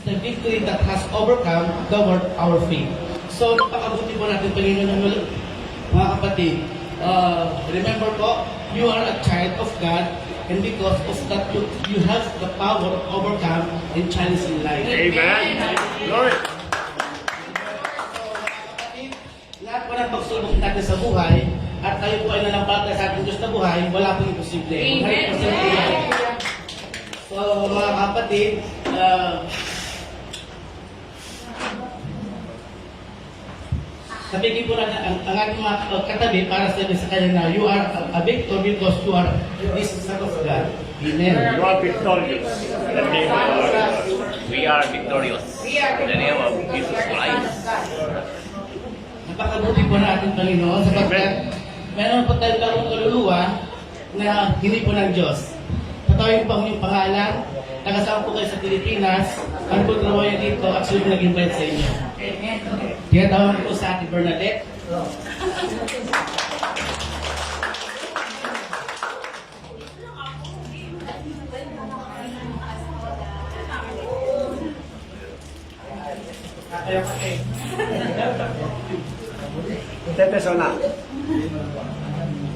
the victory that has overcome the world, our faith. So, napakabuti po natin, Panginoon, mga kapatid. Remember po, you are a child of God, and because of that, you have the power to overcome and challenge in life. Amen. Glory. Lahat po ng pagsubok natin sa buhay, at tayo po ay nanampalataya sa ating Diyos na buhay, wala pong imposible. Amen. 100% yan. So, mga kapatid, sabihin po natin ang ating mga katabi para sabihin sa kanya na you are a victor because you are this son of God. Amen. You are victorious. In the name of the Lord. We are victorious in the name of Jesus Christ. Napakabuti po natin, Panginoon, sapagkat meron po tayong larong kaluluwa na hindi po ng Diyos. Patawin po ang inyong pangalan, nakasama po kayo sa Pilipinas, ano po trabaho niyo dito at sino nag-invite sa inyo. Tinatawag po sa Ate Bernadette. Tetes na.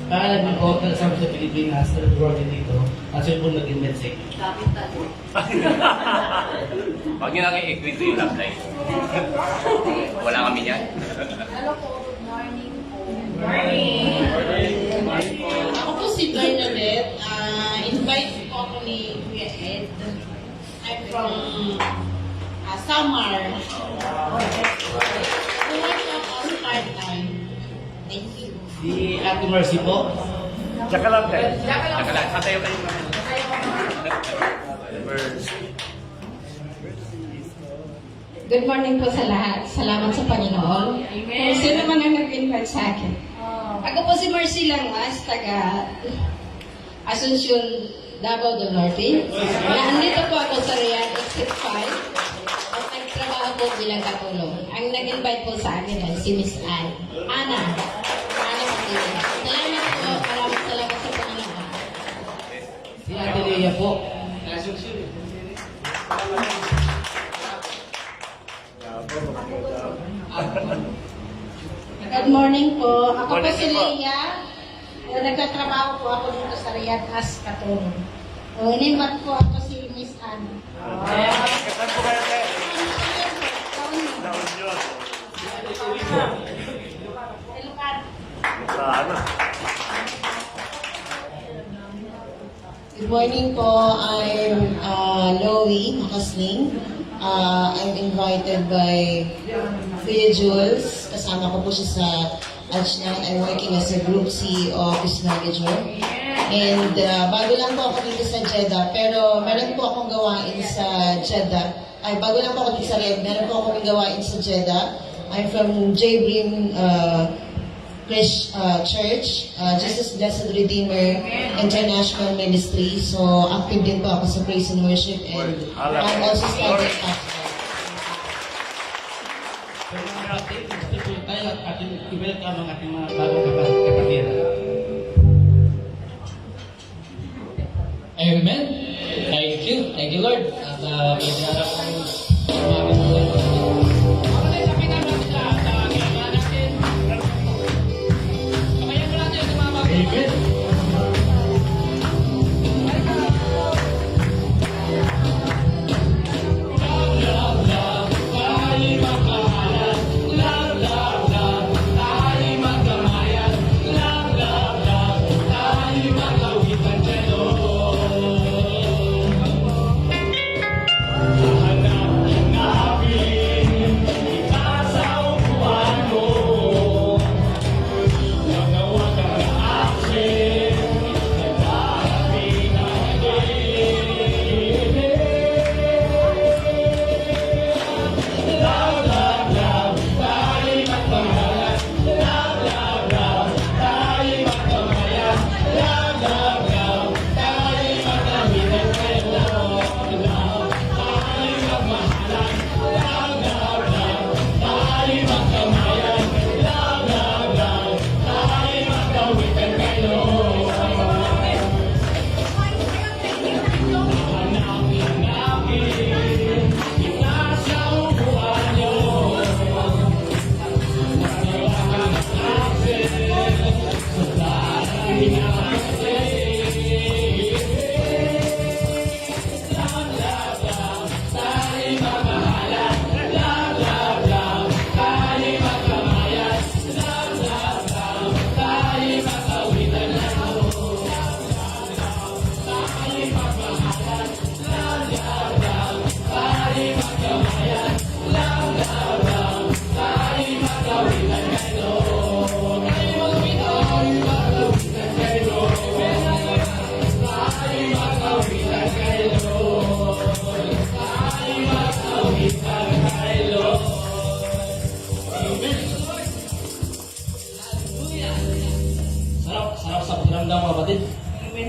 Pangalan niyo po, nakasama sa Pilipinas, nag-work dito, at sino po nag-invite sa inyo. Huwag nyo nang i-equate yung love life. Wala kami yan. Hello po, good morning po. Morning. Ako po si Bernadette. Invite po ako ni Kuya Ed. I'm from Samar. Buwan po ako sa part-time. Thank you. Si Ate Mercy po. Tsaka lang, Ted. Saka lang, satayo kayo. Good morning po sa lahat. Salamat sa Panginoon. Kung sino man ang nag-invite sa akin. Ako po si Mercy Langas, taga Asuncion, Davao del Norte. Nandito po ako sa Riyadh Exit 5 at nagtrabaho po bilang katulong. Ang nag-invite po sa akin ay si Miss Anne. Ana Matili. Salamat sa Panginoon. Si Ate Lea po. Good morning po. Ako po Morning si po. Leia. Nagtatrabaho po ako dito sa Riyadh as katulong. Inimat po ako si Miss Anne. Saan po kayo, Ted? Sa Union. Sa ano? Good morning po. I'm Loie Makasling. I'm invited by Kuya Jules. Kasama ko po siya sa Ajnan. I'm working as a Group C Office Manager. And bago lang po ako dito sa Jeddah, pero meron po akong gawain sa Jeddah. Ay, bago lang po ako dito sa Riyadh, meron po akong gawain sa Jeddah. I'm from J. Brim Church, Jesus Blessed Redeemer International Ministry. So, active din po ako sa praise and worship, and I'm also studying pastor. So, mga kapatid, gusto po tayo at ating i-welcome ang ating mga bagong kapatid. Amen. Thank you Lord. At may dinarap ang mga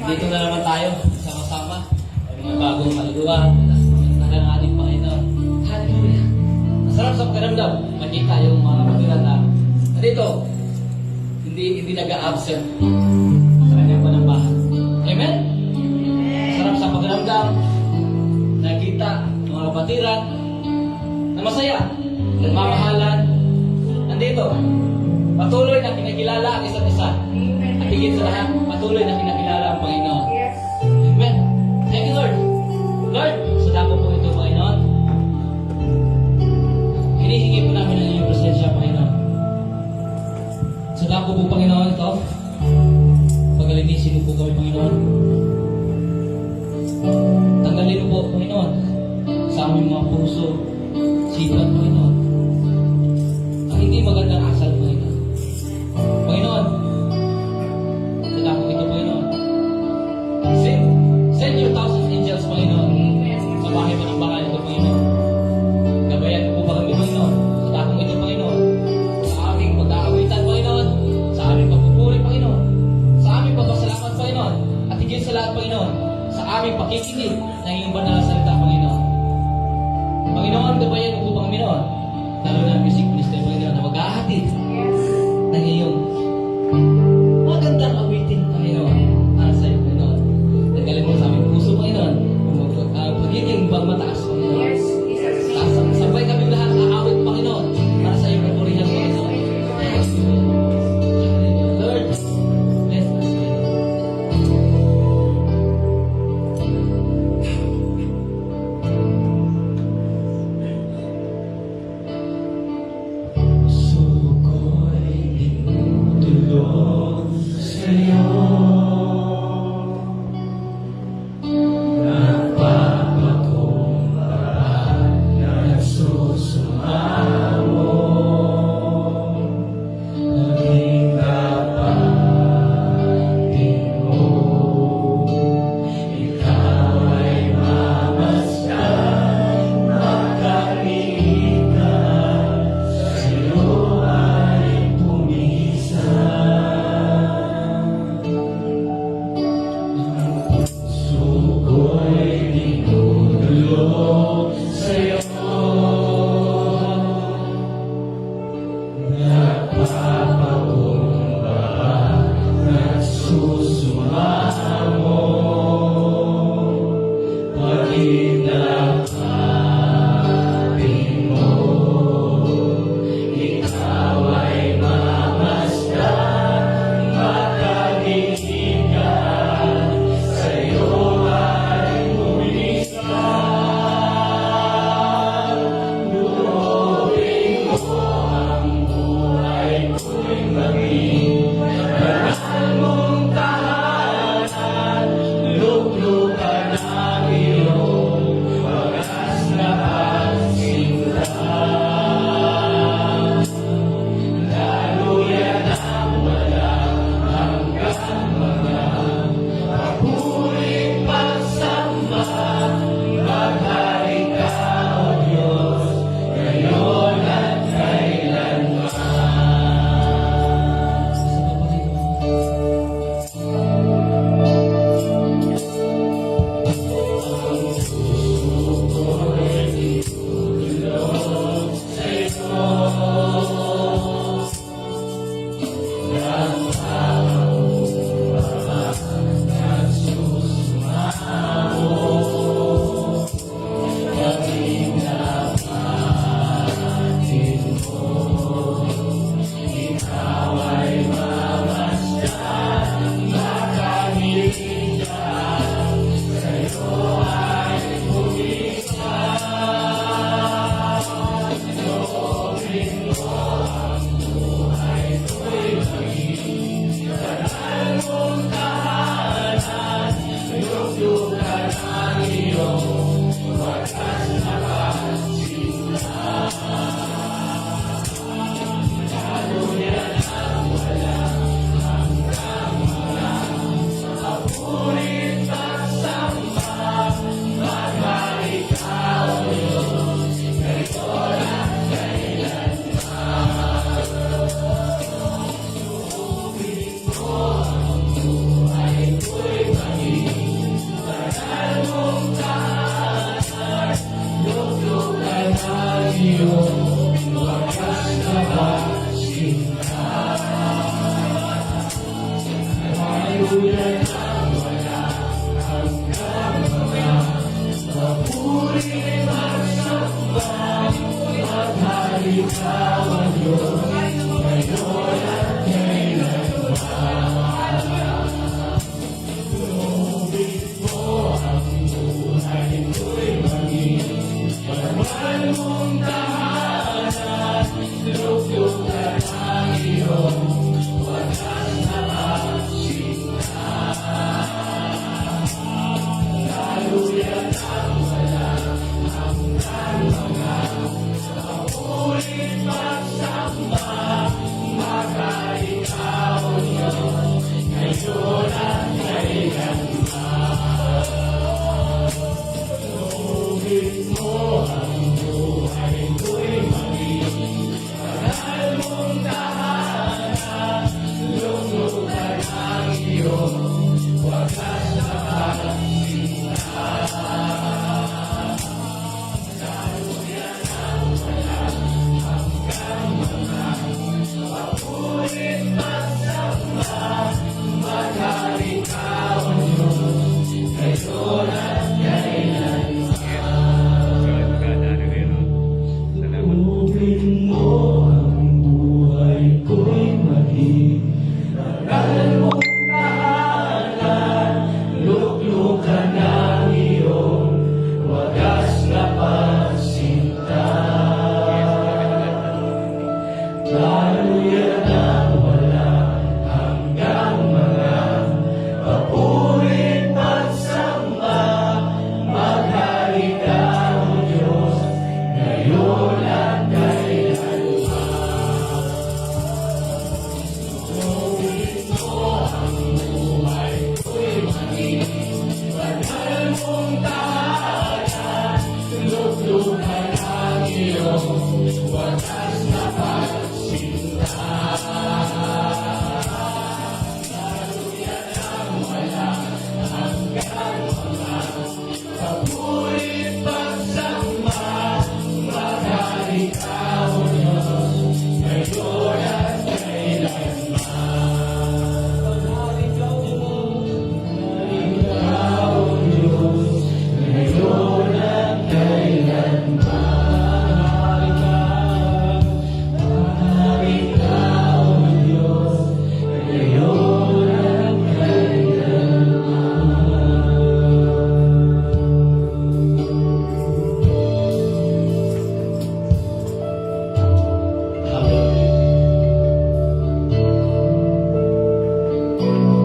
Dito na naman tayo, sama-sama. May mga bagong kaluluwa. Ang ating Panginoon. Hallelujah. Masarap sa pakiramdam. Makita yung mga kapatiran na nandito. Hindi nag-a-absent sa kanyang panambahan. Amen? Masarap sa pakiramdam. Nakita yung mga kapatiran na masaya. Nagmamahalan. Nandito. Patuloy na kinakilala ang isa't isa. At higit sa lahat, patuloy na kinakilala ang Panginoon. Amen. Thank you, Lord. Lord, sa dako po ito, Panginoon. Hinihingi po namin ang iyong presensya, Panginoon. Sa dako po, Panginoon, ito. Pagalinisin mo po kami, Panginoon. Tanggalin mo po, Panginoon, sa aming mga puso, sipat, Panginoon. Ang hindi magandang asal, Panginoon. Panginoon, sa dako ito, Panginoon. Send your thousand angels, Panginoon, sa bahay mo ng bakal ito, Panginoon. Gabayan mo po ba kami, Panginoon? Sa dakong ito, Panginoon. Sa aming pag-aawitan, Panginoon. Sa aming pagpupuri, Panginoon. Sa aming pagpasalamat, Panginoon. At higit sa lahat, Panginoon, sa aming pakikinig ng iyong banal na salita, Panginoon. Panginoon, gabayan mo po ba kami, Panginoon?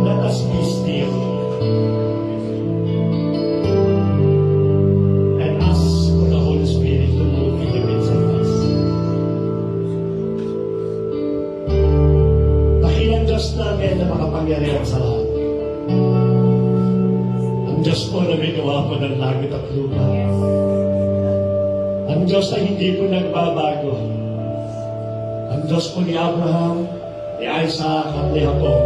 Let us be still and ask for the Holy Spirit to move in the midst of us. Dahil ang Diyos namin na makapangyarihan sa lahat. Ang Diyos po na may gawa po ng langit at lupa. Ang Diyos na hindi po nagbabago. Ang Diyos po ni Abraham, ni Isaac at ni Jacob.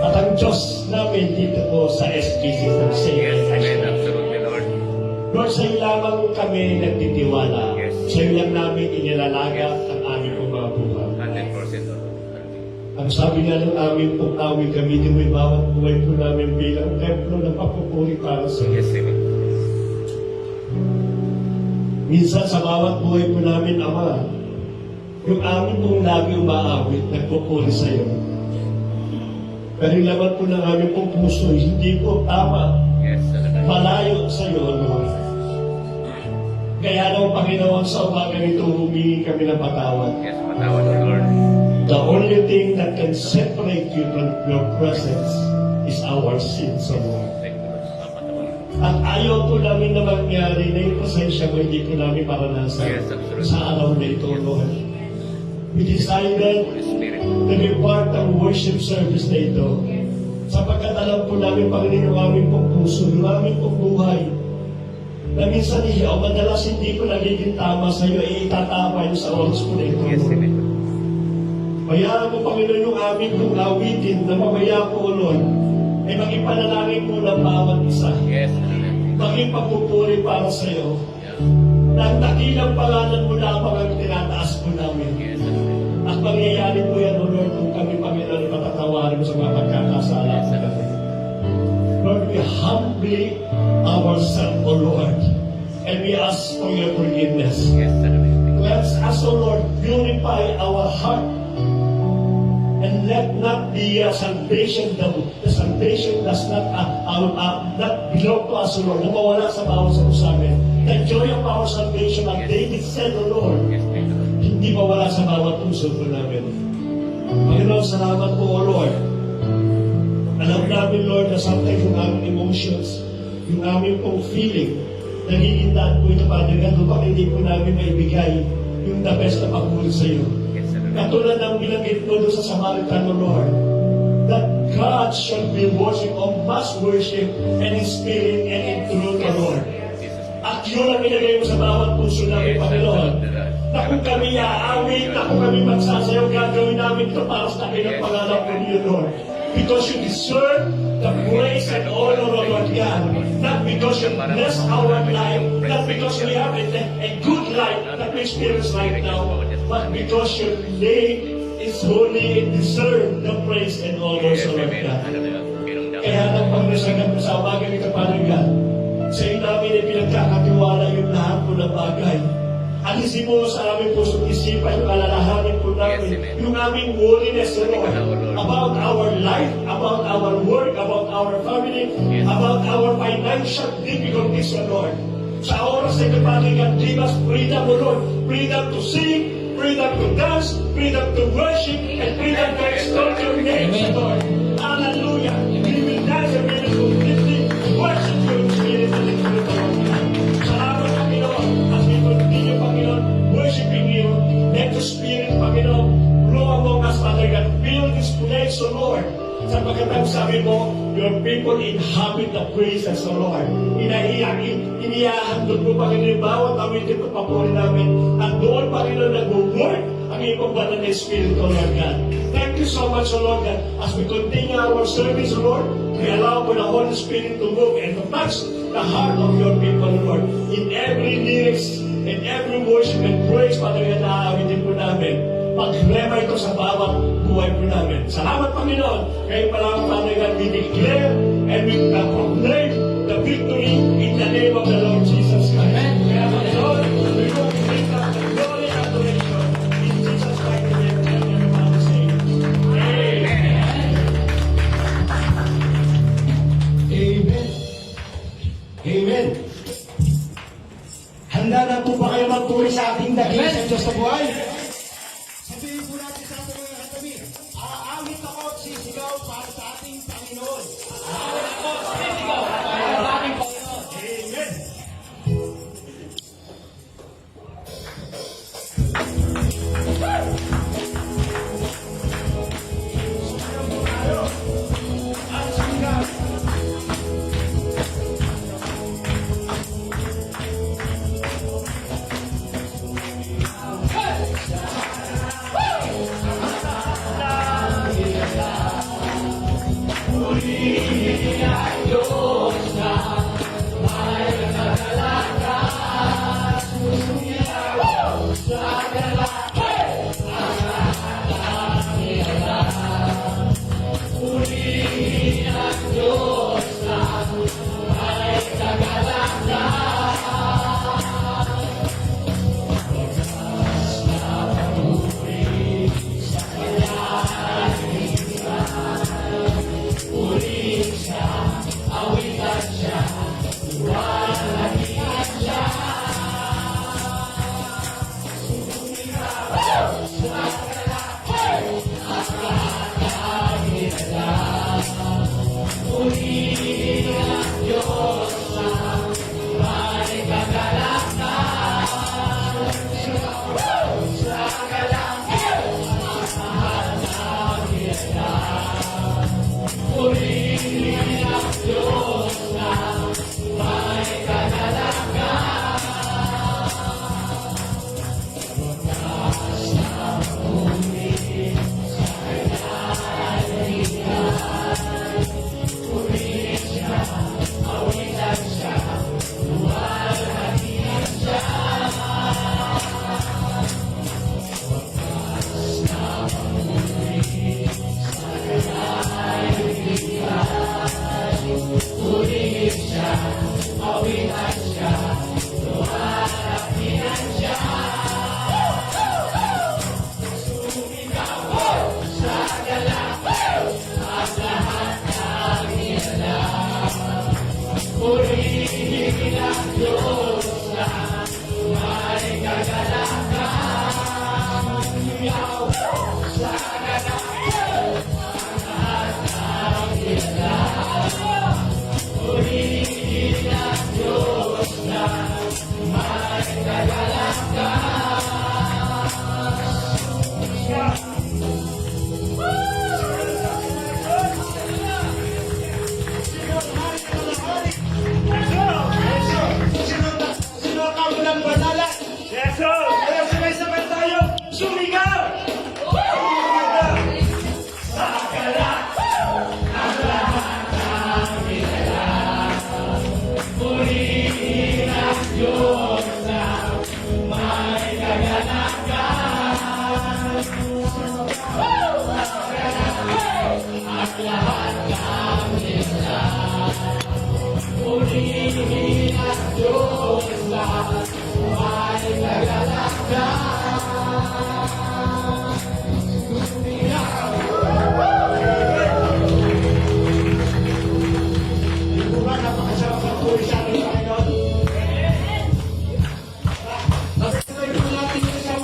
At ang Diyos namin dito po sa SBC ng Savior. Yes, amen. Absolutely, Lord. Lord, sa iyo lamang kami nagtitiwala. Yes. Sa iyo lang namin inilalaga ang aming pong mga buhay. 100%, Lord. Ang sabi nga ng aming pong awit, gamitin mo yung bawat buhay po namin bilang templo na papupuri para sa iyo. Yes, amen. Minsan sa bawat buhay po namin, Ama, yung amin pong lagi umaawit, nagpupuri sa iyo. Pero yung laman po ng aming pong puso, hindi po tama. Yes, talaga. Malayo sa iyo, Lord. Kaya naman, Panginoon, sa umaga nito, humingi kami ng patawad. Yes, patawad, O Lord. The only thing that can separate you from your presence is our sins, O Lord. Thank you, Lord. Sa patawad. At ayaw po namin na mangyari na yung pasensya mo, hindi po namin paranasan Yes, absolutely. sa araw na ito, Lord. We decided Holy Spirit. to be part ng worship service na ito. Sapagkat alam po namin, Panginoon, yung aming pong puso, yung aming pong buhay. Na minsan o madalas hindi ko nagiging tama sa iyo, itatama yun sa oras po na ito. Yes, amen. Bayaan mo, Panginoon, yung aming pong awitin na mamaya po, Lord, ay maging panalangin po ng bawat isa. Yes, amen. Maging pagpupuri para sa iyo. Yeah. na ang dakilang pangalan mo lamang ang tinataas po namin. Yes, Lord. At mangyayari po yan, O Lord, kung kami, Panginoon, patatawarin mo sa mga pagkakasala sa kami. Lord, we humbly ourselves, O Lord, and we ask for your forgiveness. Yes, Lord. Cleanse us, O Lord, purify our heart, and let not the salvation does not belong to us, O Lord, na mawala sa bawat sa amin. The joy of our salvation, as David said, O Lord, Yes, Lord. hindi mawala sa bawat puso po namin. Panginoon, salamat po, O Lord. Alam namin, Lord, na sometimes yung aming emotions, yung aming pong feeling, nagigindaan po ito, Father God, upang hindi po namin maibigay yung the best na pagmuli sa iyo. Yes, Lord. Katulad ng binanggit mo doon sa Samaritan, O Lord, that God should be worship of must worship and in spirit and in truth, O Lord. Jesus. At yun ang ilagay mo sa bawat puso namin, Panginoon. Na kung kami aawit, na kung kami magsasayaw, gagawin namin ito para sa takilang pangalan ko niyo, Lord. Because you deserve the praise and honor, O Lord God. Not because you bless our life, not because we have a good life that we experience right now, but because your name is holy and deserve the praise and honor, Yes, O Lord amen. God. Hallelujah. Kaya nagpagdasagan mo sa umaga nito, Father God. Sa iyo namin ay pinagkakatiwala yung lahat po ng bagay. Alisin mo sa aming puso't isipan yung alalahanin po namin, Yes, amen. yung aming holiness, O Lord, Lord. about our life, about our work, about our family, Yes. about our financial difficulties, O Lord. Sa oras na ito, Father God, give us freedom, O Lord, freedom to sing, freedom to dance, freedom to worship, and freedom to exalt your name, Amen. Lord. Hallelujah. We will dance and we will completely worship you in spirit and in truth, O Lord God. Salamat, Panginoon, as we continue, Panginoon, worshiping you. Let the Spirit, Panginoon, flow among us, Father God. Fill this place, O Lord. Sapagkat ang sabi mo, your people inhabit the praises, O Lord. Inihahandog mo, Panginoon, yung bawat awitin at papuri namin. At doon, Panginoon, nag-work ang iyong banal na Spirit, O Lord God. Thank you so much, O Lord God. As we continue our service, O Lord, we allow for the Holy Spirit to move and to touch the heart of your people, O Lord. In every lyrics, in every worship and praise, Father God, naawitin po namin. Paglema ito sa bawat buhay po namin. Salamat, Panginoon. Kayo pala, Father God, we declare and we proclaim the victory in the name of the Lord Jesus Christ. Kaya, Panginoon, we will bring up the glory and adoration in Jesus' mighty name. And everybody say, Amen. Amen. Amen. Handa na po ba kayo magpuri sa ating dakilang sa Diyos na buhay? Sabihin po natin sa ating mga katabi, aawit ako at sisigaw para sa ating Panginoon. Aawit ako, sisigaw, para sa ating Panginoon. Amen. Sumayaw po tayo. At sigaw. Hey! Sino ang kamulang banala? Yes, sir! Kaya sabay-sabay tayo, sumigaw! Diba, napakasarap ng tuloy sa ating Panginoon? Tuloy po natin yung isang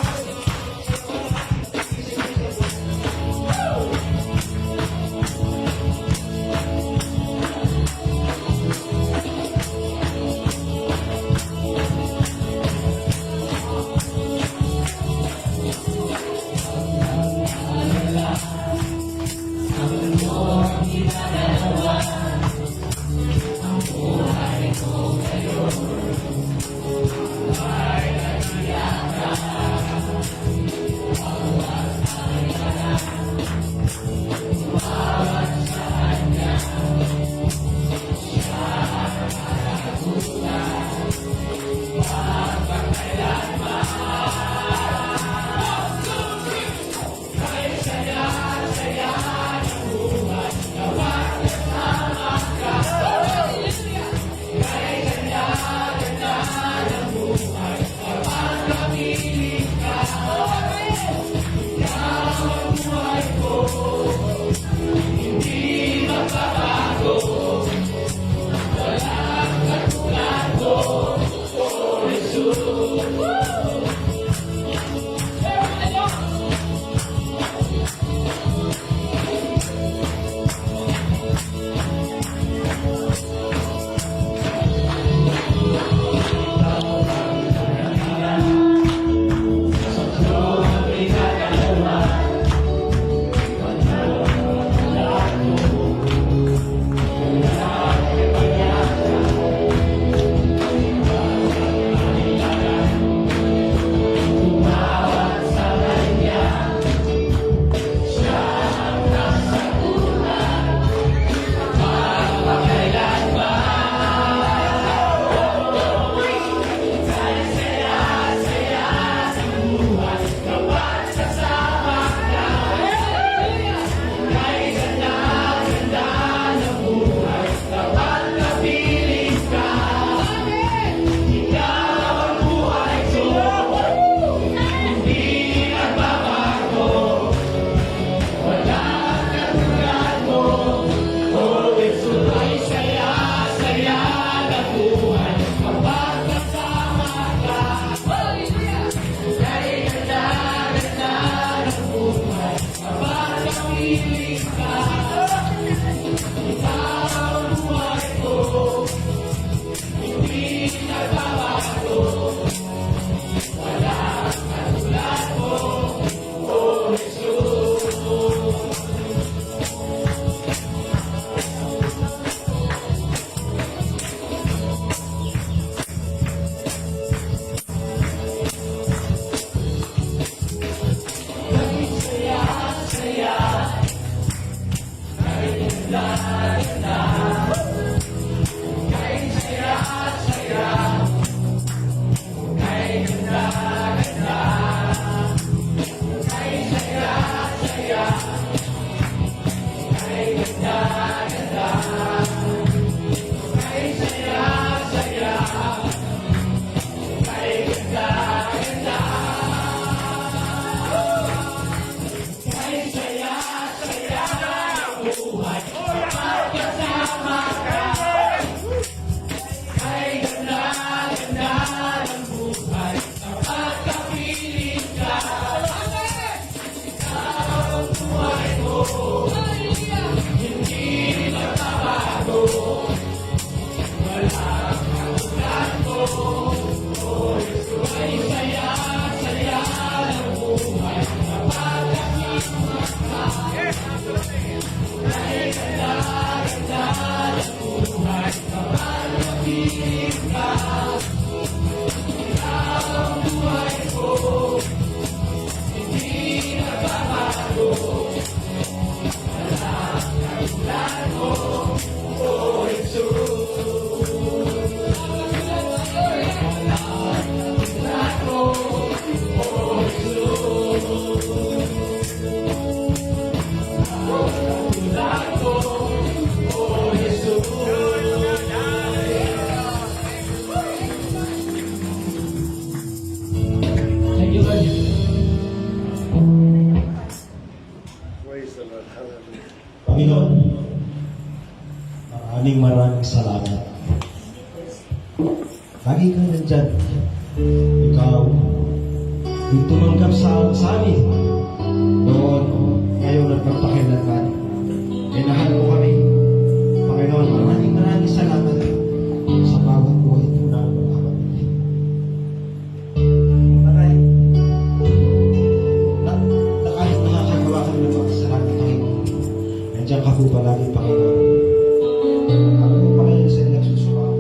maraming salamat. Lagi ka nandyan. Ikaw, yung tumanggap sa amin. Noon, ngayon at magpakilanman. Minahal mo kami. Panginoon, maraming salamat sa bawat buhay po namin mga kapatid. Maray, na kahit nakakagawa kami ng mga kasalanan, Panginoon, nandiyan ka po palagi, Panginoon. Kami po, Panginoon, sa ilang susubakan.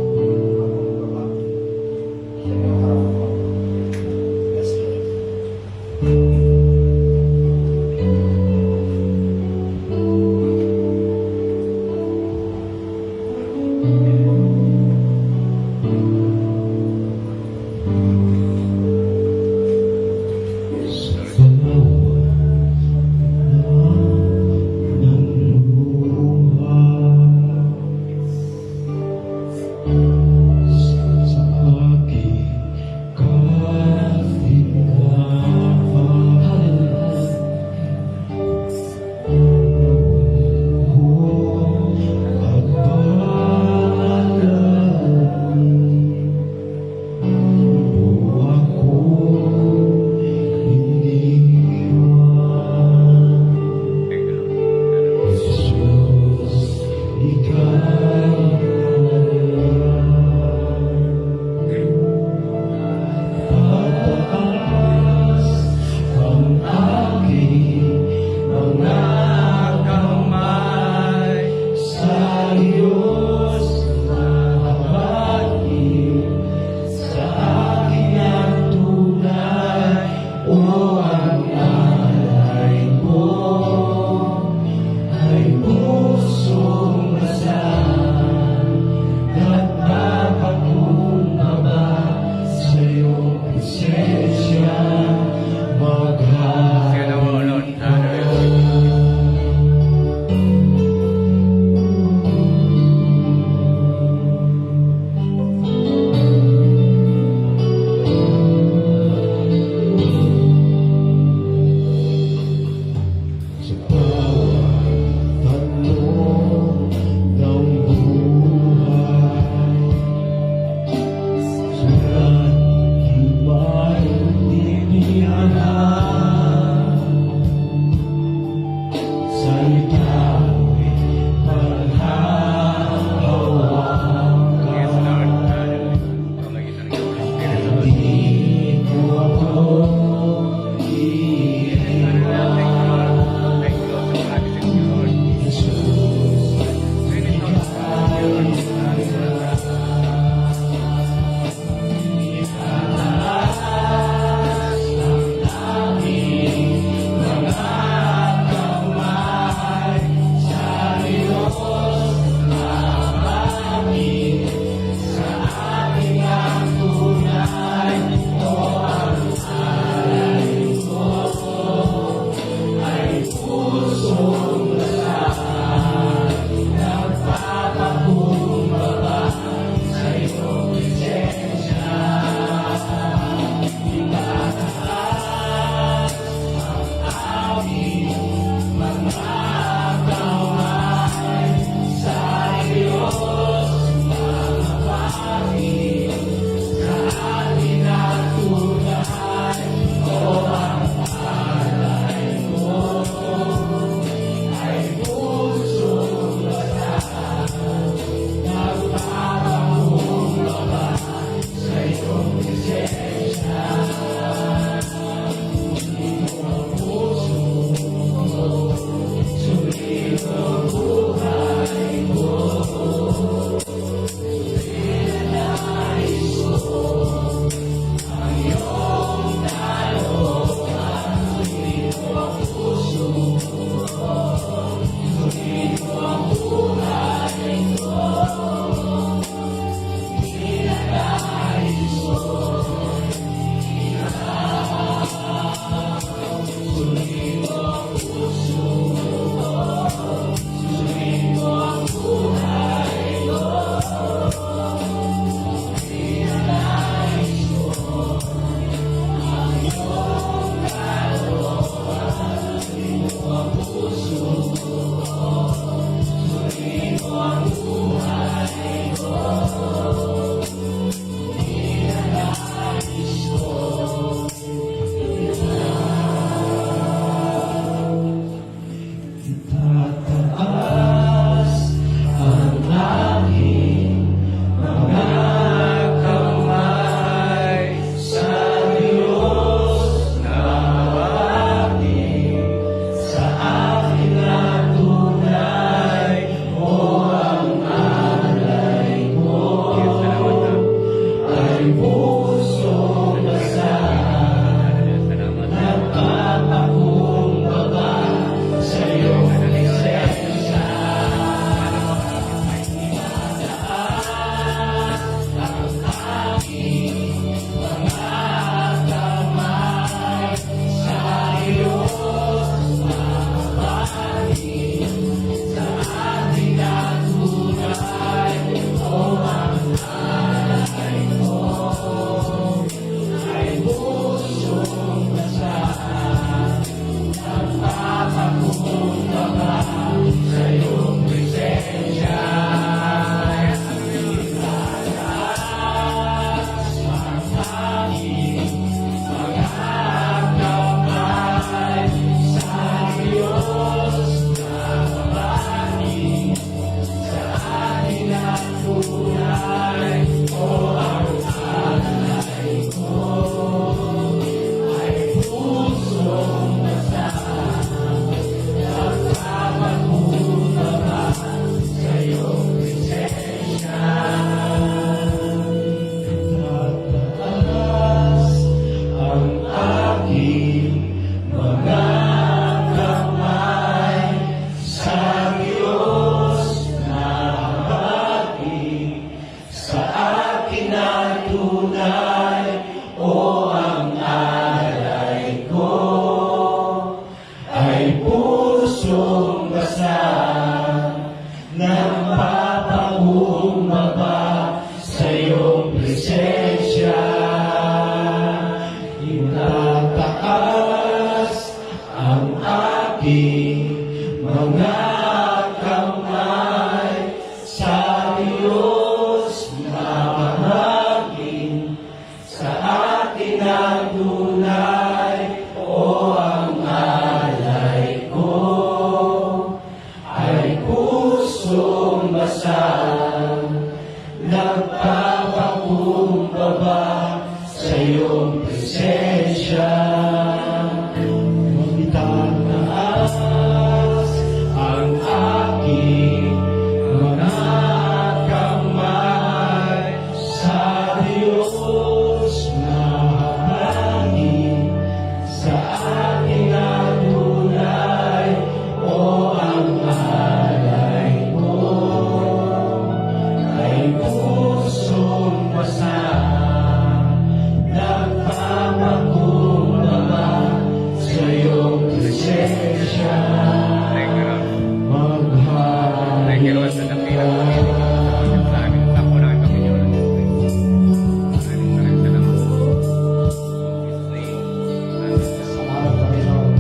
Taas ang aking mga kamay sa Diyos mamahagin sa atin ang tunay o ang alay ko ay pusong basang nagpapakumbaba sa iyong presensya. Itataas ang aking mga kamay sa Diyos na hangin sa aking ang tunay o ang alay ko ay pusong basang nagpapakumbaba sa iyong presensya. Thank you, Lord, sa dakilang pagkakas sa amin. Ako na ang Panginoon ng Diyos. Maraming salamat. Salamat, Panginoon.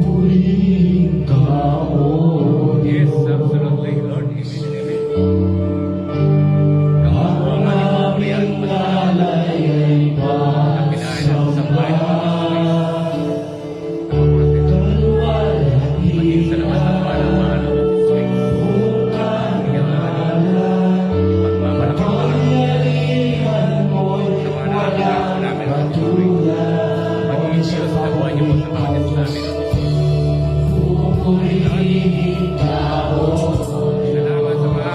Purihin ka, O Yes, absolutely, Lord. Amen and amen. ang aming alay ay pasamba. Kalwalhati kapangyarihan mo'y walang katulad sa Panginoon. Purihin ka, O Salamat sa mga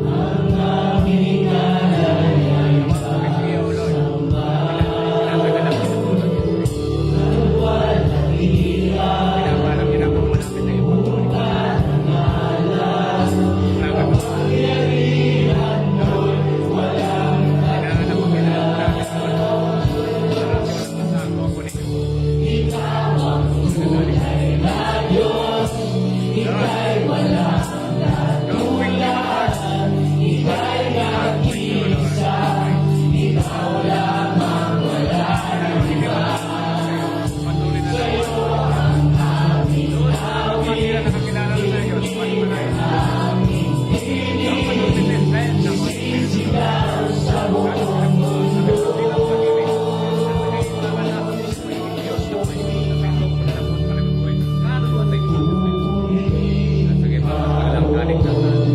ang aming alay ay pasamba. Kalwalhati kapangyarihan mo'y walang ikaw ang tunay na Diyos, ika'y walang katulad, ika'y nag-iisa, ikaw lamang wala nang iba. Sa'yo ang aming awit, ikaw ang aming tinig, sisigaw sa buong mundo. Sige, mga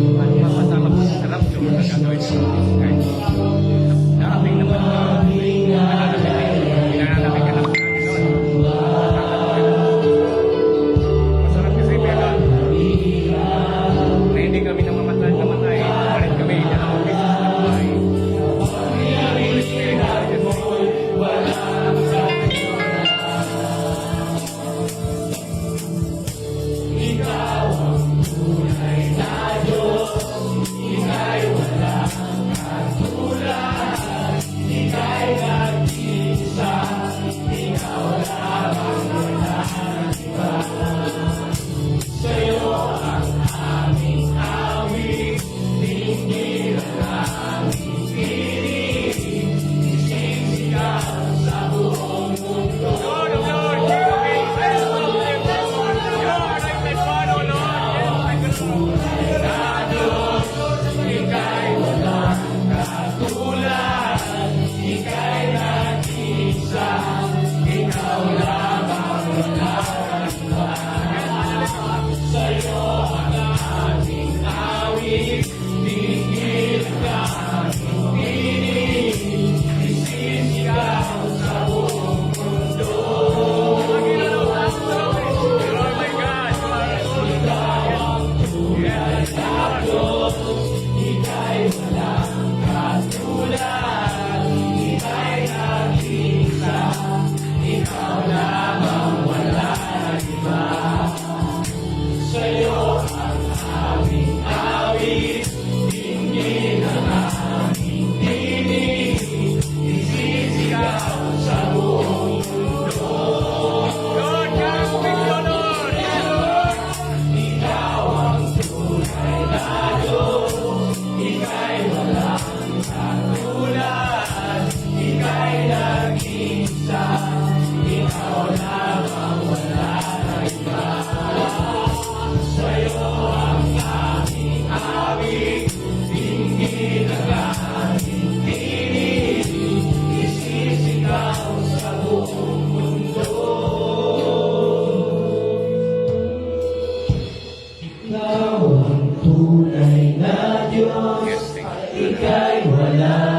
Ikaw ang tunay na Diyos, ika'y wala